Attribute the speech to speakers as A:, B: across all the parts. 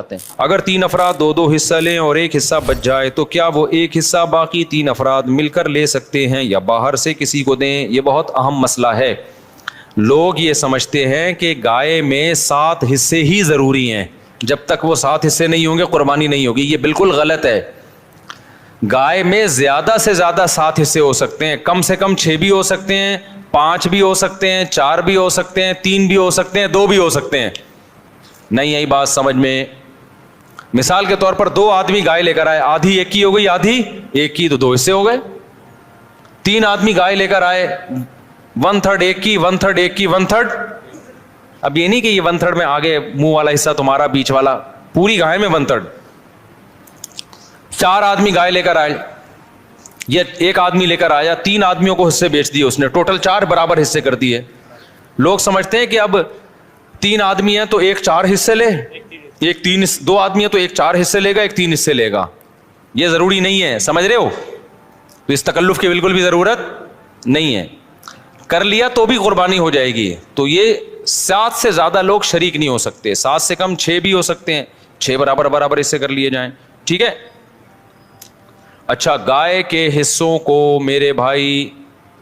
A: جاتے ہیں. اگر 3 افراد 2 حصہ لیں اور ایک حصہ بچ جائے تو کیا وہ ایک حصہ باقی 3 افراد مل کر لے سکتے ہیں یا باہر سے کسی کو دیں؟ یہ بہت اہم مسئلہ ہے. لوگ یہ سمجھتے ہیں کہ گائے میں 7 حصے ہی ضروری ہیں, جب تک وہ 7 حصے نہیں ہوں گے قربانی نہیں ہوگی. یہ بالکل غلط ہے. گائے میں زیادہ سے زیادہ 7 حصے ہو سکتے ہیں, کم سے کم 6 بھی ہو سکتے ہیں, 5 بھی ہو سکتے ہیں, 4 بھی ہو سکتے ہیں, 3 بھی ہو سکتے ہیں, 2 بھی ہو سکتے ہیں. نہیں آئی بات سمجھ میں؟ مثال کے طور پر 2 آدمی گائے لے کر آئے, آدھی ایک کی ہو گئی, آدھی ایک کی, تو 2 حصے ہو گئے. 3 آدمی گائے لے کر آئے, 1/3 ایک کی, 1/3 ایک کی, 1/3. اب یہ نہیں کہ یہ 1/3 میں آگے منہ والا حصہ تمہارا, بیچ والا, پوری گائے میں 1/3. 4 آدمی گائے لے کر آئے, یہ ایک آدمی لے کر آیا, 3 آدمیوں کو حصے بیچ دیے اس نے, ٹوٹل 4 برابر حصے کر دیے. لوگ سمجھتے ہیں کہ اب 3 آدمی ہیں تو ایک 4 حصے لے, ایک 3, 2 آدمی ہیں تو ایک 4 حصے لے گا, ایک 3 حصے لے گا. یہ ضروری نہیں ہے, سمجھ رہے ہو؟ تو اس تکلف کی بالکل بھی ضرورت نہیں ہے. کر لیا تو بھی قربانی ہو جائے گی. تو یہ 7 سے زیادہ لوگ شریک نہیں ہو سکتے, 7 سے کم 6 بھی ہو سکتے ہیں, 6 برابر حصے کر لیے جائیں. ٹھیک ہے. اچھا, گائے کے حصوں کو میرے بھائی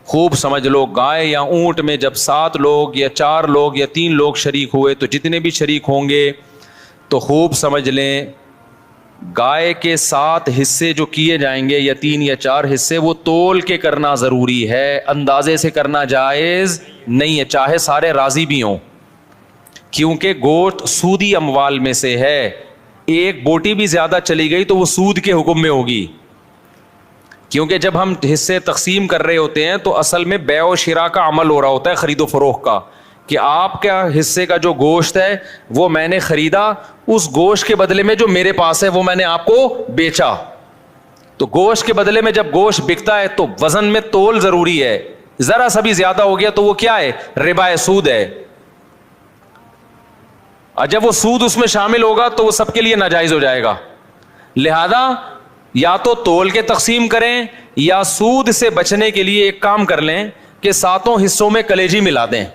A: خوب سمجھ لو. گائے یا اونٹ میں جب 7 لوگ یا 4 لوگ یا 3 لوگ شریک ہوئے تو جتنے بھی شریک ہوں گے تو خوب سمجھ لیں, گائے کے 7 حصے جو کیے جائیں گے یا 3 یا 4 حصے, وہ تول کے کرنا ضروری ہے, اندازے سے کرنا جائز نہیں ہے, چاہے سارے راضی بھی ہوں. کیونکہ گوشت سودی اموال میں سے ہے, ایک بوٹی بھی زیادہ چلی گئی تو وہ سود کے حکم میں ہوگی. کیونکہ جب ہم حصے تقسیم کر رہے ہوتے ہیں تو اصل میں بیع و شراء کا عمل ہو رہا ہوتا ہے, خرید و فروخت کا, کہ آپ کا حصے کا جو گوشت ہے وہ میں نے خریدا, اس گوشت کے بدلے میں جو میرے پاس ہے وہ میں نے آپ کو بیچا. تو گوشت کے بدلے میں جب گوشت بکتا ہے تو وزن میں تول ضروری ہے. ذرا سا بھی زیادہ ہو گیا تو وہ کیا ہے؟ ربا ہے, سود ہے. اور جب وہ سود اس میں شامل ہوگا تو وہ سب کے لیے ناجائز ہو جائے گا. لہذا یا تو تول کے تقسیم کریں یا سود سے بچنے کے لیے ایک کام کر لیں کہ 7 حصوں میں کلیجی ملا دیں.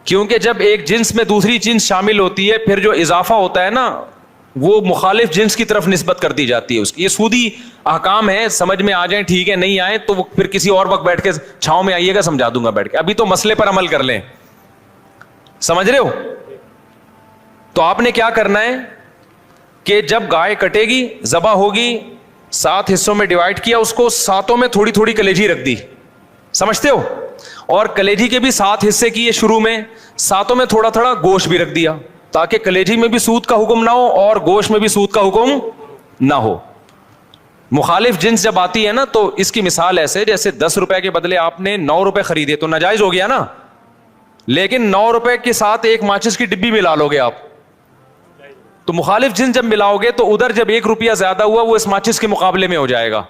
A: کیونکہ جب ایک جنس میں دوسری جنس شامل ہوتی ہے پھر جو اضافہ ہوتا ہے نا وہ مخالف جنس کی طرف نسبت کر دی جاتی ہے اس کی. یہ سودی احکام ہے, سمجھ میں آ جائیں ٹھیک ہے, نہیں آئے تو پھر کسی اور وقت بیٹھ کے چھاؤں میں آئیے گا, سمجھا دوں گا بیٹھ کے. ابھی تو مسئلے پر عمل کر لیں, سمجھ رہے ہو؟ تو آپ نے کیا کرنا ہے کہ جب گائے کٹے گی, ذبح ہوگی, 7 حصوں میں ڈیوائڈ کیا اس کو, 7 میں تھوڑی تھوڑی کلیجی رکھ دی, سمجھتے ہو؟ اور کلیجی کے بھی 7 حصے کیے شروع میں, 7 میں تھوڑا تھوڑا گوشت بھی رکھ دیا تاکہ کلیجی میں بھی سود کا حکم نہ ہو اور گوشت میں بھی سود کا حکم نہ ہو. مخالف جنس جب آتی ہے نا تو اس کی مثال ایسے, جیسے 10 روپے کے بدلے آپ نے 9 روپے خریدے تو ناجائز ہو گیا نا, لیکن 9 روپے کے ساتھ ایک ماچس کی ڈبی ملا لو گے آپ, تو مخالف جنس جب ملاؤ گے تو ادھر جب 1 روپیہ زیادہ ہوا وہ اس ماچس کے مقابلے میں ہو جائے گا.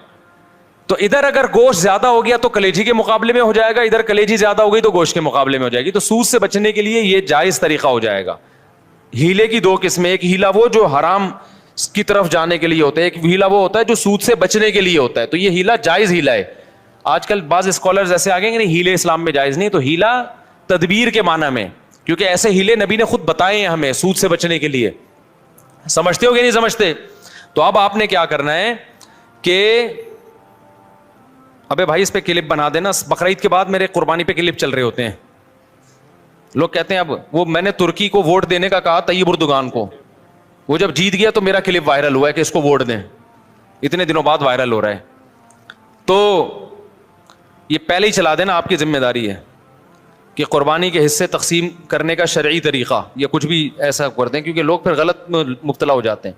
A: تو ادھر اگر گوشت زیادہ ہو گیا تو کلیجی کے مقابلے میں ہو جائے گا, ادھر کلیجی زیادہ ہو گئی تو گوشت کے مقابلے میں ہو جائے گی. تو سود سے بچنے کے لیے یہ جائز طریقہ ہو جائے گا. ہیلے کی 2 قسمیں, ایک ہیلا وہ جو حرام کی طرف جانے کے لیے ہوتا ہے, ایک ہیلا وہ ہوتا ہے جو سود سے بچنے کے لیے ہوتا ہے. تو یہ ہیلا جائز ہیلا ہے. آج کل بعض اسکالرز ایسے آ گئے کہ نہیں ہیلے اسلام میں جائز نہیں, تو ہیلا تدبیر کے معنی میں, کیونکہ ایسے ہیلے نبی نے خود بتائے ہیں ہمیں سود سے بچنے کے لیے. سمجھتے ہو کہ نہیں سمجھتے؟ تو اب آپ نے کیا کرنا ہے کہ ابے بھائی اس پہ کلپ بنا دینا, بقرعید کے بعد میرے قربانی پہ کلپ چل رہے ہوتے ہیں. لوگ کہتے ہیں اب وہ میں نے ترکی کو ووٹ دینے کا کہا, طیب اردوغان کو, وہ جب جیت گیا تو میرا کلپ وائرل ہوا ہے کہ اس کو ووٹ دیں, اتنے دنوں بعد وائرل ہو رہا ہے. تو یہ پہلے ہی چلا دینا, آپ کی ذمہ داری ہے کہ قربانی کے حصے تقسیم کرنے کا شرعی طریقہ یا کچھ بھی ایسا کر دیں, کیونکہ لوگ پھر غلط مبتلا ہو جاتے ہیں.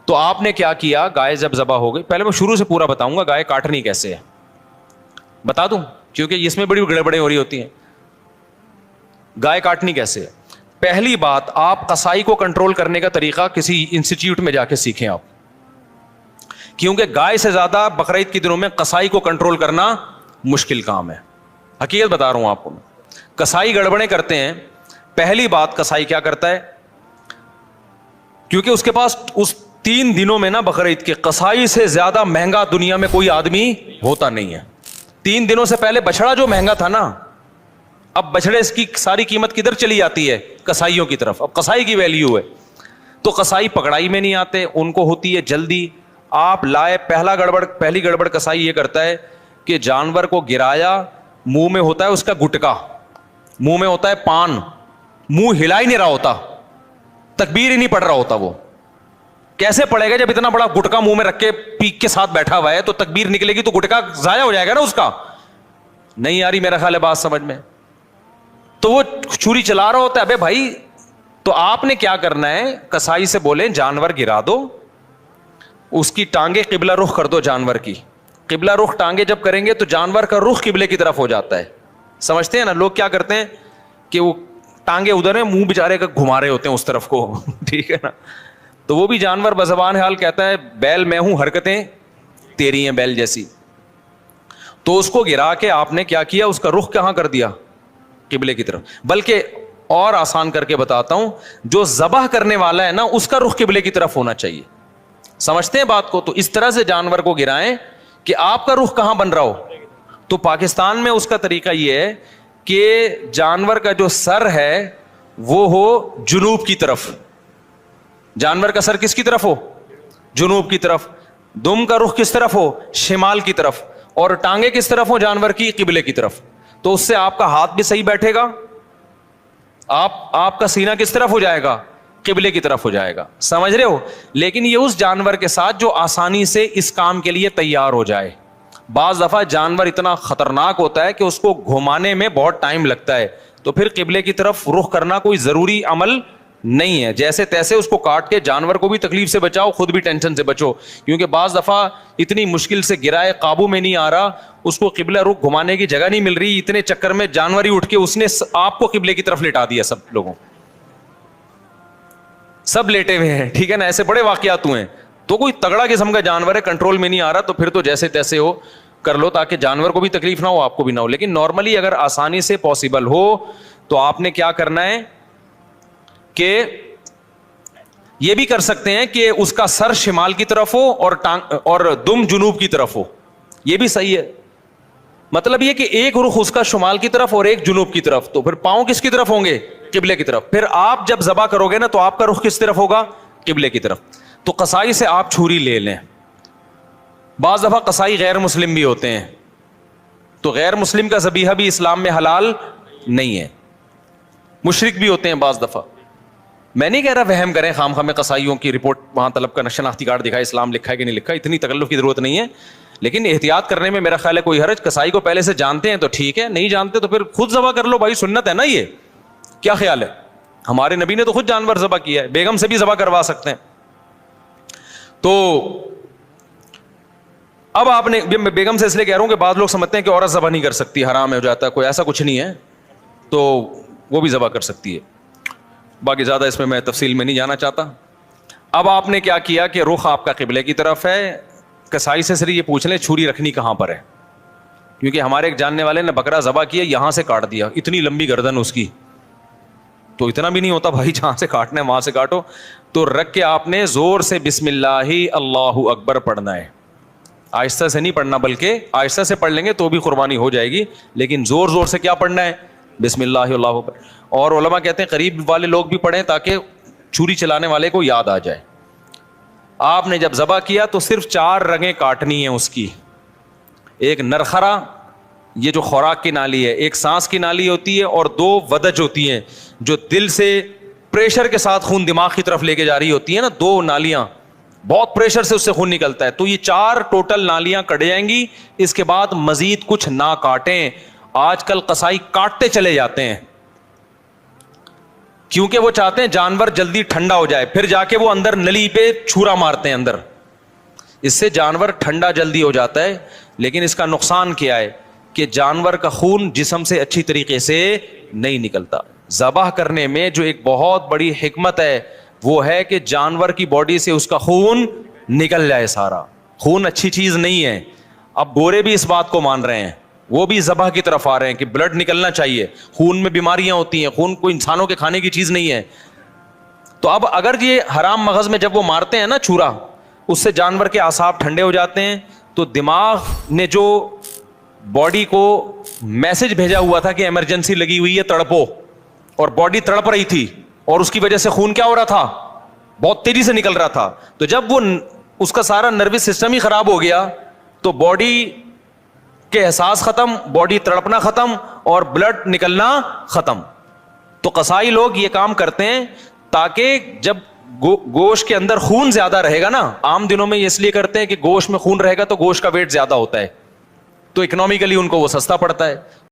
A: تو آپ نے کیا کیا, گائے جب ذبح ہو گئی, پہلے میں شروع سے پورا بتاؤں گا گائے کاٹنی کیسے ہے, بتا دوں, کیونکہ اس میں بڑی گڑبڑیں ہو رہی ہوتی ہیں. گائے کاٹنی کیسے ہے؟ پہلی بات, آپ قصائی کو کنٹرول کرنے کا طریقہ کسی انسٹیٹیوٹ میں جا کے سیکھیں آپ, کیونکہ گائے سے زیادہ بقرعید کے دنوں میں قصائی کو کنٹرول کرنا مشکل کام ہے. حقیقت بتا رہا ہوں آپ کو, قصائی گڑبڑیں کرتے ہیں. پہلی بات, قصائی کیا کرتا ہے, کیونکہ اس کے پاس اس 3 دنوں میں نا بقرعید کے قصائی سے زیادہ مہنگا دنیا میں کوئی آدمی ہوتا نہیں ہے. 3 دنوں سے پہلے بچڑا جو مہنگا تھا نا, اب بچڑے اس کی ساری قیمت کدھر چلی جاتی ہے؟ قصائیوں کی طرف. اب قصائی کی ویلیو ہے. تو قصائی پکڑائی میں نہیں آتے, ان کو ہوتی ہے جلدی. آپ لائے, پہلی گڑبڑ قصائی یہ کرتا ہے کہ جانور کو گرایا, منہ میں ہوتا ہے اس کا گٹکا, منہ میں ہوتا ہے پان, منہ ہلا ہی نہیں رہا ہوتا, تکبیر ہی نہیں پڑھ رہا ہوتا. وہ کیسے پڑے گا جب اتنا بڑا گٹکا منہ میں رکھ کے پیک کے ساتھ بیٹھا ہوا ہے؟ تو تکبیر نکلے گی تو گٹکا ضائع ہو جائے گا نا اس کا. نہیں آ رہی میرا خیال ہے بات سمجھ میں. تو وہ چھری چلا رہا ہوتا ہے. ابے بھائی, تو آپ نے کیا کرنا ہے, کسائی سے بولیں جانور گرا دو, اس کی ٹانگیں قبلہ رخ کر دو. جانور کی قبلہ رخ ٹانگیں جب کریں گے تو جانور کا رخ قبلے کی طرف ہو جاتا ہے. سمجھتے ہیں نا لوگ کیا کرتے ہیں کہ وہ ٹانگیں ادھر ہیں, منہ بیچارے کا گھما رہے ہوتے ہیں اس طرف کو. ٹھیک ہے نا, تو وہ بھی جانور بزبان حال کہتا ہے بیل میں ہوں, حرکتیں تیری ہیں بیل جیسی. تو اس کو گرا کے آپ نے کیا کیا, اس کا رخ کہاں کر دیا؟ قبلے کی طرف. بلکہ اور آسان کر کے بتاتا ہوں, جو ذبح کرنے والا ہے نا اس کا رخ قبلے کی طرف ہونا چاہیے. سمجھتے ہیں بات کو؟ تو اس طرح سے جانور کو گرائیں کہ آپ کا رخ کہاں بن رہا ہو. تو پاکستان میں اس کا طریقہ یہ ہے کہ جانور کا جو سر ہے وہ ہو جنوب کی طرف. جانور کا سر کس کی طرف ہو؟ جنوب کی طرف. دم کا رخ کس طرف ہو؟ شمال کی طرف. اور ٹانگیں کس طرف ہو جانور کی؟ قبلے کی طرف. تو اس سے آپ کا ہاتھ بھی صحیح بیٹھے گا, آپ کا سینہ کس طرف ہو جائے گا؟ قبلے کی طرف ہو جائے گا. سمجھ رہے ہو؟ لیکن یہ اس جانور کے ساتھ جو آسانی سے اس کام کے لیے تیار ہو جائے. بعض دفعہ جانور اتنا خطرناک ہوتا ہے کہ اس کو گھمانے میں بہت ٹائم لگتا ہے, تو پھر قبلے کی طرف رخ کرنا کوئی ضروری عمل نہیں ہے. جیسے تیسے اس کو کاٹ کے جانور کو بھی تکلیف سے بچاؤ, خود بھی ٹینشن سے بچو. کیونکہ بعض دفعہ اتنی مشکل سے گرائے, قابو میں نہیں آ رہا, اس کو قبلہ رخ گھمانے کی جگہ نہیں مل رہی, اتنے چکر میں جانور ہی اٹھ کے اس نے آپ کو قبلے کی طرف لٹا دیا. سب لوگوں سب لیٹے ہوئے ہیں. ٹھیک ہے نا, ایسے بڑے واقعات ہوئے ہیں. تو کوئی تگڑا قسم کا جانور ہے, کنٹرول میں نہیں آ رہا, تو پھر تو جیسے تیسے ہو کر لو تاکہ جانور کو بھی تکلیف نہ ہو, آپ کو بھی نہ ہو. لیکن نارملی اگر آسانی سے پاسبل ہو تو آپ نے کیا کرنا ہے کہ یہ بھی کر سکتے ہیں کہ اس کا سر شمال کی طرف ہو اور دم جنوب کی طرف ہو. یہ بھی صحیح ہے. مطلب یہ کہ ایک رخ اس کا شمال کی طرف اور ایک جنوب کی طرف. تو پھر پاؤں کس کی طرف ہوں گے؟ قبلے کی طرف. پھر آپ جب ذبح کرو گے نا تو آپ کا رخ کس طرف ہوگا؟ قبلے کی طرف. تو قصائی سے آپ چھری لے لیں. بعض دفعہ قصائی غیر مسلم بھی ہوتے ہیں, تو غیر مسلم کا ذبیحہ بھی اسلام میں حلال نہیں ہے. مشرک بھی ہوتے ہیں بعض دفعہ. میں نہیں کہہ رہا وہم کریں خام خواہ میں قصائیوں کی رپورٹ وہاں طلب کا شناختی کارڈ دکھائے, اسلام لکھا ہے کہ نہیں لکھا, اتنی تکلف کی ضرورت نہیں ہے. لیکن احتیاط کرنے میں میرا خیال ہے کوئی حرج. قصائی کو پہلے سے جانتے ہیں تو ٹھیک ہے, نہیں جانتے تو پھر خود ذبح کر لو بھائی, سنت ہے نا یہ. کیا خیال ہے؟ ہمارے نبی نے تو خود جانور ذبح کیا ہے, بیگم سے بھی ذبح کروا سکتے ہیں. تو اب آپ نے, بیگم سے اس لیے کہہ رہا ہوں کہ بعض لوگ سمجھتے ہیں کہ عورت ذبح نہیں کر سکتی, حرام ہو جاتا ہے, کوئی ایسا کچھ نہیں ہے, تو وہ بھی ذبح کر سکتی ہے. باقی زیادہ اس میں تفصیل میں نہیں جانا چاہتا. اب آپ نے کیا کیا کہ رخ آپ کا قبلے کی طرف ہے. کسائی سے صرف یہ پوچھ لیں چھری رکھنی کہاں پر ہے, کیونکہ ہمارے ایک جاننے والے نے بکرا ذبح کیا, یہاں سے کاٹ دیا, اتنی لمبی گردن اس کی. تو اتنا بھی نہیں ہوتا بھائی, جہاں سے کاٹنا ہے وہاں سے کاٹو. تو رکھ کے آپ نے زور سے بسم اللہ اللہ اکبر پڑھنا ہے. آہستہ سے نہیں پڑھنا, بلکہ آہستہ سے پڑھ لیں گے تو بھی قربانی ہو جائے گی, لیکن زور زور سے کیا پڑھنا ہے؟ بسم اللہ اللہ اکبر. اور علماء کہتے ہیں قریب والے لوگ بھی پڑھیں تاکہ چھری چلانے والے کو یاد آ جائے. آپ نے جب ذبح کیا تو صرف 4 رگیں کاٹنی ہیں اس کی. ایک نرخرا, یہ جو خوراک کی نالی ہے, ایک سانس کی نالی ہوتی ہے, اور 2 ودج ہوتی ہیں جو دل سے پریشر کے ساتھ خون دماغ کی طرف لے کے جا رہی ہوتی ہے نا, 2 نالیاں, بہت پریشر سے اس سے خون نکلتا ہے. تو یہ 4 ٹوٹل نالیاں کٹ جائیں گی. اس کے بعد مزید کچھ نہ کاٹیں. آج کل قصائی کاٹتے چلے جاتے ہیں کیونکہ وہ چاہتے ہیں جانور جلدی ٹھنڈا ہو جائے, پھر جا کے وہ اندر نلی پہ چھرا مارتے ہیں اندر. اس سے جانور ٹھنڈا جلدی ہو جاتا ہے, لیکن اس کا نقصان کیا ہے کہ جانور کا خون جسم سے اچھی طریقے سے نہیں نکلتا. ذبح کرنے میں جو ایک بہت بڑی حکمت ہے وہ ہے کہ جانور کی باڈی سے اس کا خون نکل جائے سارا. خون اچھی چیز نہیں ہے. اب گورے بھی اس بات کو مان رہے ہیں, وہ بھی ذبح کی طرف آ رہے ہیں کہ بلڈ نکلنا چاہیے, خون میں بیماریاں ہوتی ہیں, خون کوئی انسانوں کے کھانے کی چیز نہیں ہے. تو اب اگر یہ حرام مغز میں جب وہ مارتے ہیں نا چھرا, اس سے جانور کے اعصاب ٹھنڈے ہو جاتے ہیں. تو دماغ نے جو باڈی کو میسج بھیجا ہوا تھا کہ ایمرجنسی لگی ہوئی ہے, تڑپو, اور باڈی تڑپ رہی تھی, اور اس کی وجہ سے خون کیا ہو رہا تھا؟ بہت تیزی سے نکل رہا تھا. تو جب وہ اس کا سارا نروس سسٹم ہی خراب ہو گیا تو باڈی کے احساس ختم, باڈی تڑپنا ختم, اور بلڈ نکلنا ختم. تو قصائی لوگ یہ کام کرتے ہیں تاکہ جب گوشت کے اندر خون زیادہ رہے گا نا, عام دنوں میں یہ اس لیے کرتے ہیں کہ گوشت میں خون رہے گا تو گوشت کا ویٹ زیادہ ہوتا ہے, تو اکنامیکلی ان کو وہ سستا پڑتا ہے.